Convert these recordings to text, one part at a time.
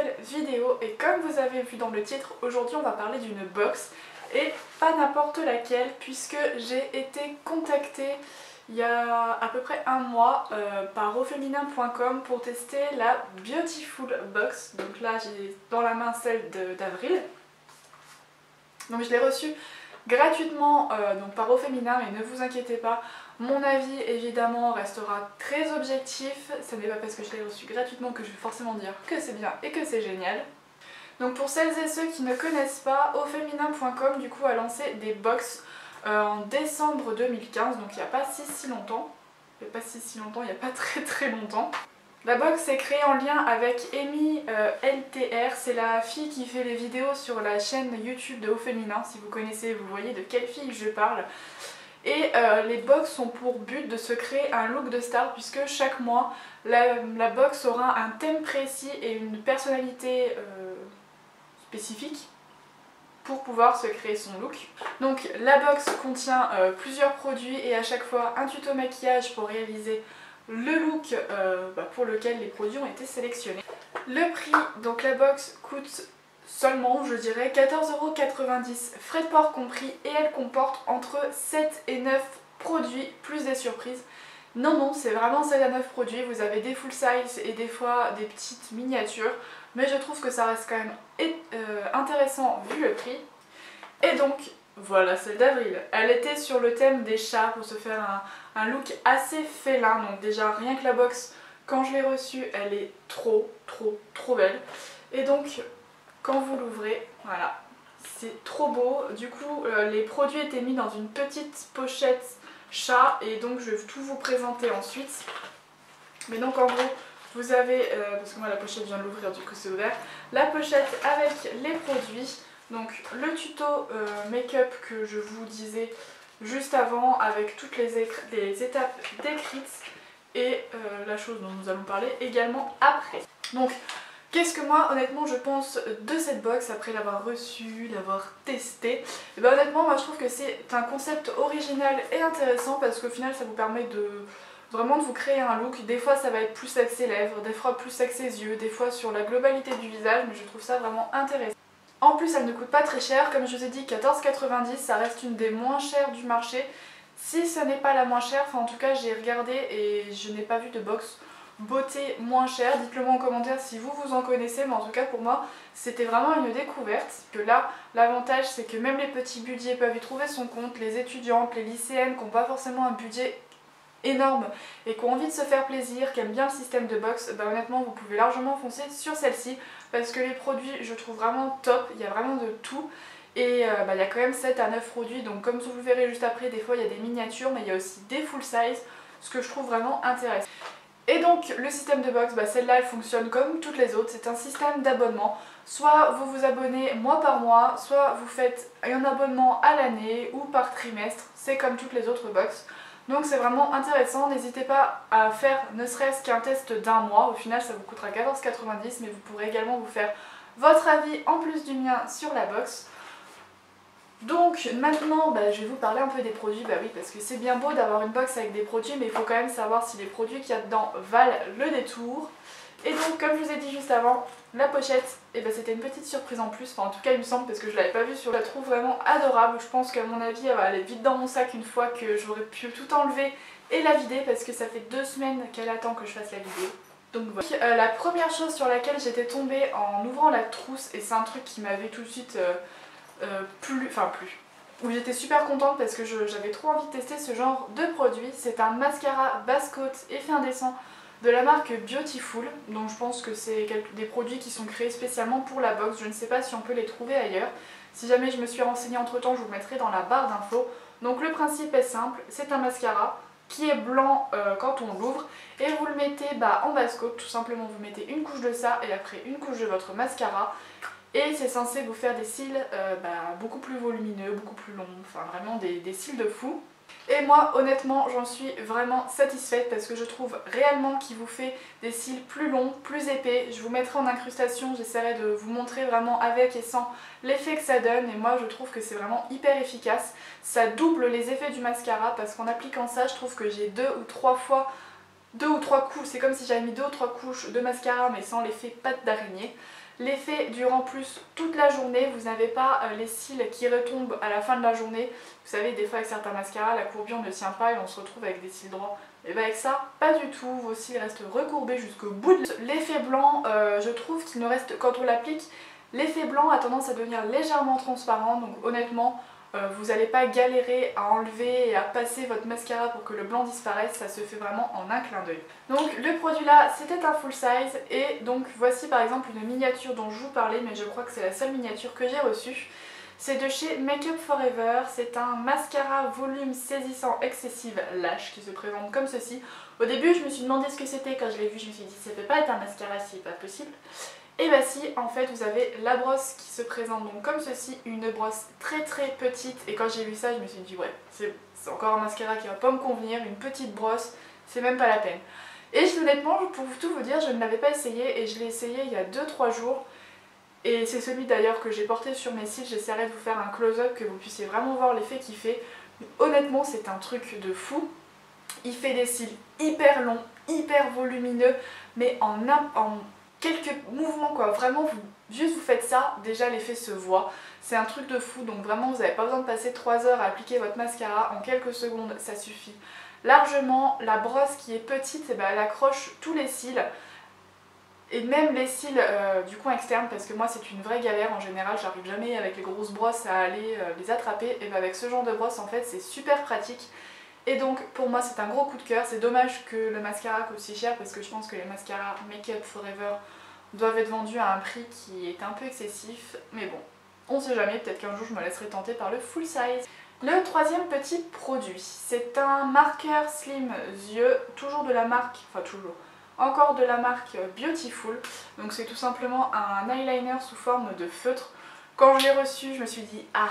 nouvelle vidéo et comme vous avez vu dans le titre, aujourd'hui on va parler d'une box et pas n'importe laquelle puisque j'ai été contactée il y a à peu près un mois par aufeminin.com pour tester la Beautiful Box. Donc là j'ai dans la main celle d'avril. Donc je l'ai reçue gratuitement donc par Aufeminin, mais ne vous inquiétez pas, mon avis évidemment restera très objectif. Ce n'est pas parce que je l'ai reçue gratuitement que je vais forcément dire que c'est bien et que c'est génial. Donc pour celles et ceux qui ne connaissent pas, aufeminin.com du coup a lancé des box en décembre 2015, donc il n'y a pas si longtemps. Il n'y a pas très longtemps. La box est créée en lien avec Amy LTR, c'est la fille qui fait les vidéos sur la chaîne YouTube de Aufeminin. Si vous connaissez, vous voyez de quelle fille je parle. Et les box ont pour but de se créer un look de star puisque chaque mois la box aura un thème précis et une personnalité spécifique pour pouvoir se créer son look. Donc la box contient plusieurs produits et à chaque fois un tuto maquillage pour réaliser le look pour lequel les produits ont été sélectionnés. Le prix, donc la box coûte seulement, je dirais, 14,90 €, frais de port compris, et elle comporte entre 7 et 9 produits plus des surprises. Non, c'est vraiment 7 à 9 produits, vous avez des full size et des fois des petites miniatures, mais je trouve que ça reste quand même intéressant vu le prix. Et donc, voilà celle d'avril. Elle était sur le thème des chats pour se faire un look assez félin, donc déjà rien que la box, quand je l'ai reçue, elle est trop belle. Et donc, quand vous l'ouvrez, voilà, c'est trop beau. Du coup, les produits étaient mis dans une petite pochette chat et donc je vais tout vous présenter ensuite. Mais donc en gros, vous avez, parce que moi la pochette vient de l'ouvrir, du coup c'est ouvert, la pochette avec les produits, donc le tuto make-up que je vous disais juste avant avec toutes les étapes décrites et la chose dont nous allons parler également après. Donc, qu'est-ce que moi honnêtement je pense de cette box après l'avoir reçue, l'avoir testée? Et ben honnêtement moi je trouve que c'est un concept original et intéressant parce qu'au final ça vous permet vraiment de vous créer un look. Des fois ça va être plus axé lèvres, des fois plus axé yeux, des fois sur la globalité du visage, mais je trouve ça vraiment intéressant. En plus elle ne coûte pas très cher, comme je vous ai dit 14,90 €, ça reste une des moins chères du marché. Si ce n'est pas la moins chère, enfin en tout cas j'ai regardé et je n'ai pas vu de box beauté moins chère. Dites-le moi en commentaire si vous en connaissez, mais en tout cas pour moi c'était vraiment une découverte. Que là l'avantage c'est que même les petits budgets peuvent y trouver son compte, les étudiantes, les lycéennes qui n'ont pas forcément un budget énorme et qui ont envie de se faire plaisir, qui aiment bien le système de box, bah honnêtement vous pouvez largement foncer sur celle-ci parce que les produits je trouve vraiment top, il y a vraiment de tout. Et il y a quand même 7 à 9 produits, donc comme vous le verrez juste après, des fois il y a des miniatures mais il y a aussi des full size, ce que je trouve vraiment intéressant. Et donc le système de box, celle-là elle fonctionne comme toutes les autres, c'est un système d'abonnement. Soit vous vous abonnez mois par mois, soit vous faites un abonnement à l'année ou par trimestre, c'est comme toutes les autres box. Donc c'est vraiment intéressant, n'hésitez pas à faire ne serait-ce qu'un test d'un mois, au final ça vous coûtera 14,90 €, mais vous pourrez également vous faire votre avis en plus du mien sur la box. Donc maintenant je vais vous parler un peu des produits, oui parce que c'est bien beau d'avoir une box avec des produits mais il faut quand même savoir si les produits qu'il y a dedans valent le détour. Et donc comme je vous ai dit juste avant, la pochette, c'était une petite surprise en plus, enfin en tout cas il me semble parce que je l'avais pas vue sur, je la trouve vraiment adorable. Je pense qu'à mon avis elle va aller vite dans mon sac une fois que j'aurai pu tout enlever et la vider parce que ça fait 2 semaines qu'elle attend que je fasse la vidéo. Donc voilà. La première chose sur laquelle j'étais tombée en ouvrant la trousse, et c'est un truc qui m'avait tout de suite où j'étais super contente parce que j'avais trop envie de tester ce genre de produit. C'est un mascara basse côte effet indécent de la marque Beautiful, donc je pense que c'est des produits qui sont créés spécialement pour la box. Je ne sais pas si on peut les trouver ailleurs. Si jamais je me suis renseignée entre temps, je vous le mettrai dans la barre d'infos. Donc le principe est simple, c'est un mascara qui est blanc quand on l'ouvre et vous le mettez en basse côte, tout simplement vous mettez une couche de ça et après une couche de votre mascara. Et c'est censé vous faire des cils beaucoup plus volumineux, beaucoup plus longs, enfin vraiment des cils de fou. Et moi honnêtement j'en suis vraiment satisfaite parce que je trouve réellement qu'il vous fait des cils plus longs, plus épais. Je vous mettrai en incrustation, j'essaierai de vous montrer vraiment avec et sans l'effet que ça donne. Et moi je trouve que c'est vraiment hyper efficace. Ça double les effets du mascara parce qu'en appliquant ça je trouve que j'ai 2 ou 3 couches, c'est comme si j'avais mis 2 ou 3 couches de mascara mais sans l'effet pâte d'araignée. L'effet durant plus toute la journée, vous n'avez pas les cils qui retombent à la fin de la journée. Vous savez, des fois avec certains mascaras, la courbure ne tient pas et on se retrouve avec des cils droits. Et bien avec ça, pas du tout, vos cils restent recourbés jusqu'au bout. L'effet blanc, je trouve qu'il ne reste, quand on l'applique, l'effet blanc a tendance à devenir légèrement transparent, donc honnêtement, vous n'allez pas galérer à enlever et à passer votre mascara pour que le blanc disparaisse, ça se fait vraiment en un clin d'œil. Donc le produit là, c'était un full size et donc voici par exemple une miniature dont je vous parlais, mais je crois que c'est la seule miniature que j'ai reçue. C'est de chez Make Up For Ever, c'est un mascara volume saisissant excessive lash qui se présente comme ceci. Au début je me suis demandé ce que c'était, quand je l'ai vu je me suis dit ça peut pas être un mascara, c'est pas possible. Et bah si, en fait vous avez la brosse qui se présente donc comme ceci, une brosse très petite, et quand j'ai vu ça je me suis dit ouais, c'est encore un mascara qui va pas me convenir, une petite brosse, c'est même pas la peine. Et honnêtement, pour tout vous dire, je ne l'avais pas essayé et je l'ai essayé il y a 2-3 jours. Et c'est celui d'ailleurs que j'ai porté sur mes cils, j'essaierai de vous faire un close-up que vous puissiez vraiment voir l'effet qu'il fait. Mais honnêtement c'est un truc de fou, il fait des cils hyper longs, hyper volumineux, mais en quelques mouvements quoi, vraiment juste vous faites ça, déjà l'effet se voit, c'est un truc de fou, donc vraiment vous n'avez pas besoin de passer 3 heures à appliquer votre mascara, en quelques secondes ça suffit largement. La brosse qui est petite, et ben, elle accroche tous les cils, et même les cils du coin externe, parce que moi c'est une vraie galère en général, j'arrive jamais avec les grosses brosses à aller les attraper, et ben avec ce genre de brosse en fait c'est super pratique. Et donc pour moi c'est un gros coup de cœur, c'est dommage que le mascara coûte si cher parce que je pense que les mascaras Make Up For Ever doivent être vendus à un prix qui est un peu excessif, mais bon, on sait jamais, peut-être qu'un jour je me laisserai tenter par le full size. Le troisième petit produit, c'est un marqueur slim yeux, toujours de la marque, encore de la marque Beautiful, donc c'est tout simplement un eyeliner sous forme de feutre. Quand je l'ai reçu, je me suis dit ah,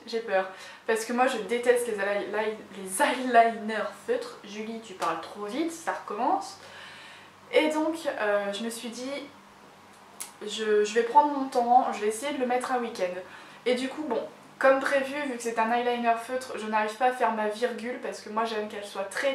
j'ai peur, parce que moi je déteste les eyeliners feutres. Julie, tu parles trop vite, ça recommence. Et donc je me suis dit, je vais prendre mon temps, je vais essayer de le mettre un week-end. Et du coup bon, comme prévu, vu que c'est un eyeliner feutre, je n'arrive pas à faire ma virgule parce que moi j'aime qu'elle soit très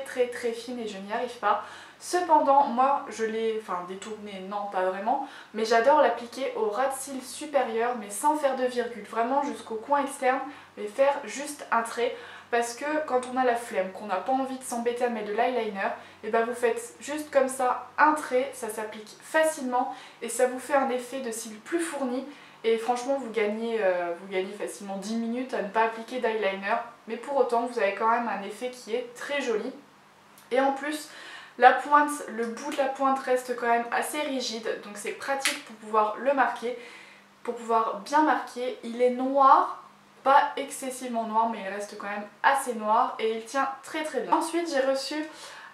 fine et je n'y arrive pas. Cependant, moi je l'ai, détourné, non pas vraiment, mais j'adore l'appliquer au ras de cils supérieur mais sans faire de virgule, vraiment jusqu'au coin externe, mais faire juste un trait. Parce que quand on a la flemme, qu'on n'a pas envie de s'embêter à mettre de l'eyeliner, et ben vous faites juste comme ça un trait, ça s'applique facilement et ça vous fait un effet de cils plus fourni. Et franchement vous gagnez facilement 10 minutes à ne pas appliquer d'eyeliner, mais pour autant vous avez quand même un effet qui est très joli. Et en plus la pointe, le bout de la pointe reste quand même assez rigide, donc c'est pratique pour pouvoir le marquer, pour pouvoir bien marquer. Il est noir, pas excessivement noir, mais il reste quand même assez noir et il tient très bien. Ensuite j'ai reçu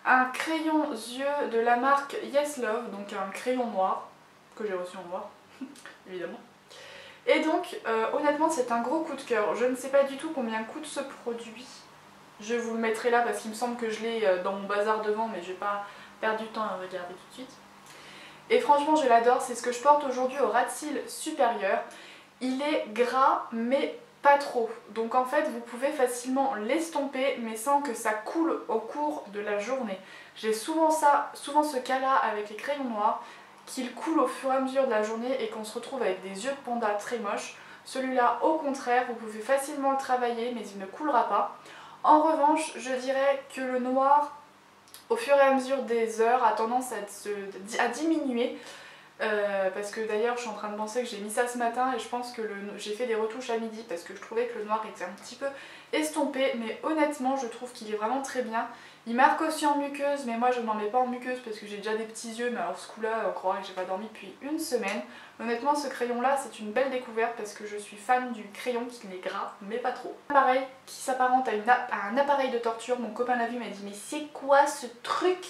un crayon yeux de la marque Yes Love, donc un crayon noir, que j'ai reçu en noir, évidemment. Et donc honnêtement c'est un gros coup de cœur, je ne sais pas du tout combien coûte ce produit. Je vous le mettrai là parce qu'il me semble que je l'ai dans mon bazar devant, mais je vais pas perdre du temps à regarder tout de suite. Et franchement je l'adore, c'est ce que je porte aujourd'hui au ras de cils supérieur. Il est gras mais pas trop, donc en fait vous pouvez facilement l'estomper mais sans que ça coule au cours de la journée. J'ai souvent ce cas là avec les crayons noirs, qu'il coule au fur et à mesure de la journée et qu'on se retrouve avec des yeux de panda très moches. Celui-là au contraire, vous pouvez facilement le travailler mais il ne coulera pas. En revanche, je dirais que le noir, au fur et à mesure des heures, a tendance à diminuer. Parce que d'ailleurs, je suis en train de penser que j'ai mis ça ce matin et je pense que j'ai fait des retouches à midi parce que je trouvais que le noir était un petit peu estompé. Mais honnêtement, je trouve qu'il est vraiment très bien. Il marque aussi en muqueuse, mais moi je n'en mets pas en muqueuse parce que j'ai déjà des petits yeux. Mais alors ce coup-là, on croirait que j'ai pas dormi depuis une semaine. Honnêtement, ce crayon-là, c'est une belle découverte parce que je suis fan du crayon qui n'est gras, mais pas trop. Pareil, qui s'apparente à un appareil de torture. Mon copain l'a vu, m'a dit mais c'est quoi ce truc?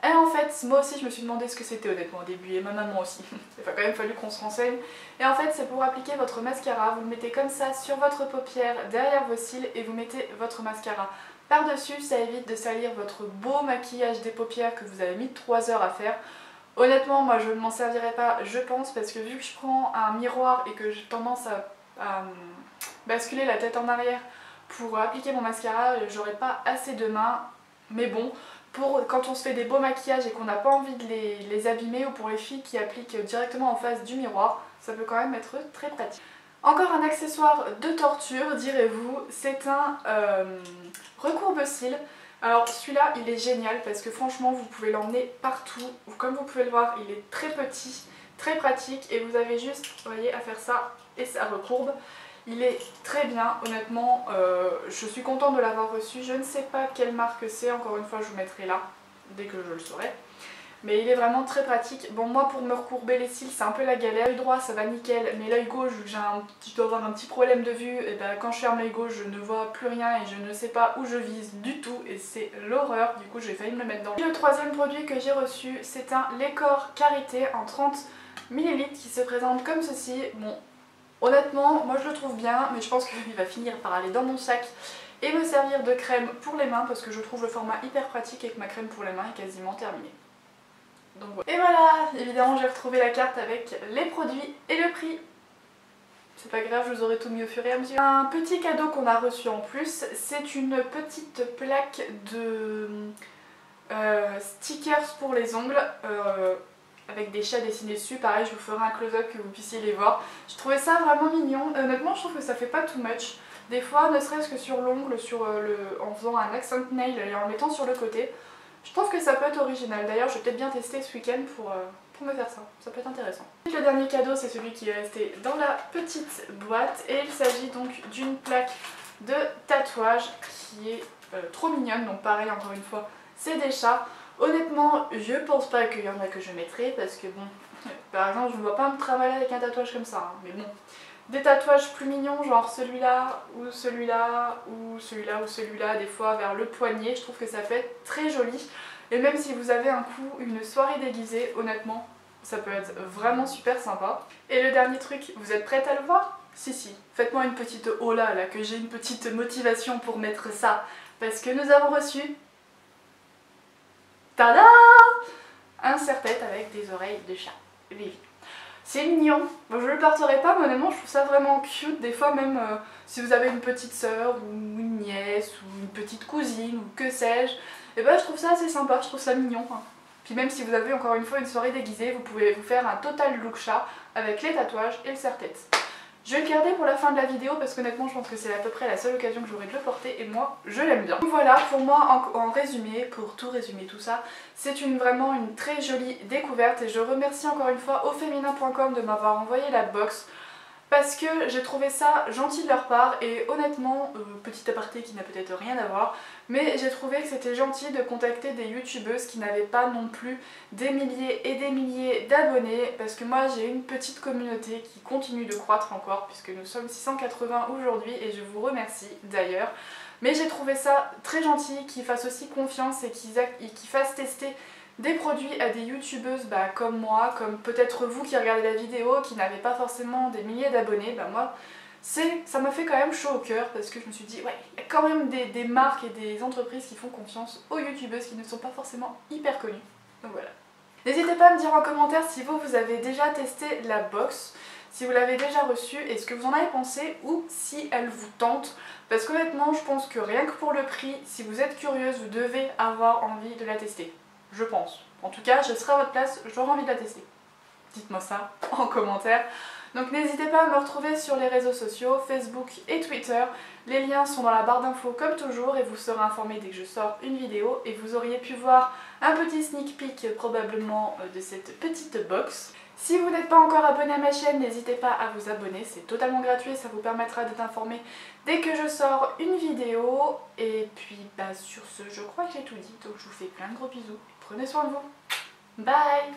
Et en fait, moi aussi je me suis demandé ce que c'était honnêtement au début, et ma maman aussi. Il a quand même fallu qu'on se renseigne. Et en fait c'est pour appliquer votre mascara, vous le mettez comme ça sur votre paupière, derrière vos cils, et vous mettez votre mascara par-dessus. Ça évite de salir votre beau maquillage des paupières que vous avez mis 3 heures à faire. Honnêtement moi je ne m'en servirai pas, je pense, parce que vu que je prends un miroir et que j'ai tendance à basculer la tête en arrière pour appliquer mon mascara, j'aurai pas assez de main. Mais bon, pour quand on se fait des beaux maquillages et qu'on n'a pas envie de les abîmer, ou pour les filles qui appliquent directement en face du miroir, ça peut quand même être très pratique. Encore un accessoire de torture, direz-vous, c'est un recourbe-cils. Alors celui-là il est génial parce que franchement vous pouvez l'emmener partout. Comme vous pouvez le voir, il est très petit, très pratique, et vous avez juste, vous voyez, à faire ça et ça recourbe. Il est très bien, honnêtement, je suis contente de l'avoir reçu. Je ne sais pas quelle marque c'est, encore une fois je vous mettrai là dès que je le saurai. Mais il est vraiment très pratique. Bon, moi pour me recourber les cils c'est un peu la galère. L'œil droit ça va nickel, mais l'œil gauche, vu que je dois avoir un petit problème de vue, et ben, quand je ferme l'œil gauche je ne vois plus rien et je ne sais pas où je vise du tout, et c'est l'horreur. Du coup j'ai failli me le mettre dans le... Le troisième produit que j'ai reçu, c'est un Lécor Karité en 30 ml qui se présente comme ceci. Bon, honnêtement moi je le trouve bien, mais je pense qu'il va finir par aller dans mon sac et me servir de crème pour les mains, parce que je trouve le format hyper pratique et que ma crème pour les mains est quasiment terminée. Donc voilà. Et voilà, évidemment j'ai retrouvé la carte avec les produits et le prix. C'est pas grave, je vous aurai tout mis au fur et à mesure. Un petit cadeau qu'on a reçu en plus, c'est une petite plaque de stickers pour les ongles, avec des chats dessinés dessus. Pareil, je vous ferai un close-up que vous puissiez les voir. Je trouvais ça vraiment mignon. Honnêtement, je trouve que ça fait pas too much. Des fois, ne serait-ce que sur l'ongle, en faisant un accent nail et en le mettant sur le côté, je trouve que ça peut être original. D'ailleurs, je vais peut-être bien tester ce week-end pour me faire ça. Ça peut être intéressant. Le dernier cadeau, c'est celui qui est resté dans la petite boîte. Et il s'agit donc d'une plaque de tatouage qui est trop mignonne. Donc pareil, encore une fois, c'est des chats. Honnêtement, je pense pas qu'il y en a que je mettrai, parce que bon, par exemple, je ne vois pas me travailler avec un tatouage comme ça. Hein, mais bon, des tatouages plus mignons, genre celui-là, ou celui-là, ou celui-là, ou celui-là, des fois vers le poignet, je trouve que ça fait très joli. Et même si vous avez un coup, une soirée déguisée, honnêtement, ça peut être vraiment super sympa. Et le dernier truc, vous êtes prête à le voir? Si, faites-moi une petite hola là, que j'ai une petite motivation pour mettre ça. Parce que nous avons reçu... Tada! Un serre-tête avec des oreilles de chat. Vivi. C'est mignon. Bon, je le porterai pas, mais honnêtement je trouve ça vraiment cute. Des fois même si vous avez une petite soeur ou une nièce ou une petite cousine ou que sais-je, et ben je trouve ça assez sympa, je trouve ça mignon. Hein. Puis même si vous avez encore une fois une soirée déguisée, vous pouvez vous faire un total look chat avec les tatouages et le serre-tête. Je vais le garder pour la fin de la vidéo parce qu'honnêtement je pense que c'est à peu près la seule occasion que j'aurai de le porter et moi je l'aime bien. Donc voilà, pour moi en résumé, pour tout résumer tout ça, c'est vraiment une très jolie découverte et je remercie encore une fois aufeminin.com de m'avoir envoyé la box parce que j'ai trouvé ça gentil de leur part et honnêtement, petit aparté qui n'a peut-être rien à voir, mais j'ai trouvé que c'était gentil de contacter des youtubeuses qui n'avaient pas non plus des milliers et des milliers d'abonnés, parce que moi j'ai une petite communauté qui continue de croître encore puisque nous sommes 680 aujourd'hui et je vous remercie d'ailleurs. Mais j'ai trouvé ça très gentil qu'ils fassent aussi confiance et qu'ils fassent tester des produits à des youtubeuses comme moi, comme peut-être vous qui regardez la vidéo, qui n'avez pas forcément des milliers d'abonnés. Moi, ça m'a fait quand même chaud au cœur parce que je me suis dit, ouais, il y a quand même des marques et des entreprises qui font confiance aux youtubeuses qui ne sont pas forcément hyper connues. Donc voilà. N'hésitez pas à me dire en commentaire si vous avez déjà testé la box, si vous l'avez déjà reçue et ce que vous en avez pensé ou si elle vous tente. Parce qu'honnêtement, je pense que rien que pour le prix, si vous êtes curieuse, vous devez avoir envie de la tester. Je pense. En tout cas, je serai à votre place, j'aurai envie de la tester. Dites-moi ça en commentaire. Donc n'hésitez pas à me retrouver sur les réseaux sociaux, Facebook et Twitter. Les liens sont dans la barre d'infos comme toujours et vous serez informés dès que je sors une vidéo. Et vous auriez pu voir un petit sneak peek probablement de cette petite box. Si vous n'êtes pas encore abonné à ma chaîne, n'hésitez pas à vous abonner, c'est totalement gratuit, ça vous permettra d'être informé dès que je sors une vidéo. Et puis sur ce, je crois que j'ai tout dit, donc je vous fais plein de gros bisous. Prenez soin de vous. Bye!